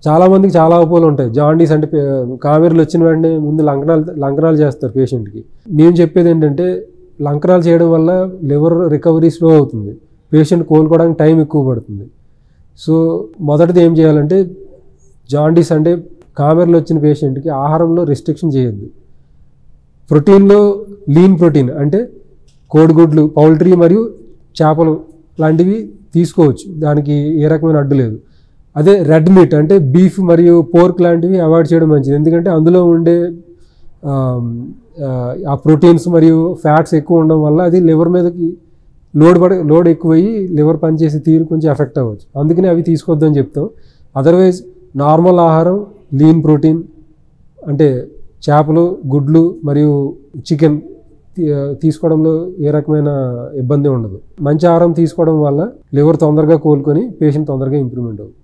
చాలామందికి చాలా అపోహలు ఉంటాయి. జాండీస్ అంటే కామెర్లు వచ్చిన వెంటనే ముందు లంకనాలు చేస్తారు పేషెంట్కి. మేము చెప్పేది ఏంటంటే లంకనాలు చేయడం వల్ల లివర్ రికవరీ స్లో అవుతుంది, పేషెంట్ కోలుకోవడానికి టైం ఎక్కువ పడుతుంది. సో మొదటిది ఏం చేయాలంటే జాండీస్ అంటే కామెర్లు వచ్చిన పేషెంట్కి ఆహారంలో రెస్ట్రిక్షన్ చేయొద్దు. ప్రోటీన్లో లీన్ ప్రోటీన్ అంటే కోడిగుడ్లు, పౌల్ట్రీ మరియు చేపలు లాంటివి తీసుకోవచ్చు, దానికి ఏ రకమైన అడ్డు లేదు. అదే రెడ్ మీట్ అంటే బీఫ్ మరియు పోర్క్ లాంటివి అవాయిడ్ చేయడం మంచిది, ఎందుకంటే అందులో ఉండే ఆ ప్రోటీన్స్ మరియు ఫ్యాట్స్ ఎక్కువ ఉండడం వల్ల అది లివర్ మీదకి లోడ్ ఎక్కువయ్యి లివర్ పనిచేసే తీరు కొంచెం ఎఫెక్ట్ అవ్వచ్చు. అందుకని అవి తీసుకోవద్దని చెప్తాం. అదర్వైజ్ నార్మల్ ఆహారం, లీన్ ప్రోటీన్ అంటే చేపలు, గుడ్లు మరియు చికెన్ తీసుకోవడంలో ఏ రకమైన ఇబ్బంది ఉండదు. మంచి ఆహారం తీసుకోవడం వల్ల లివర్ తొందరగా కోలుకొని పేషెంట్ తొందరగా ఇంప్రూవ్మెంట్ అవుతుంది.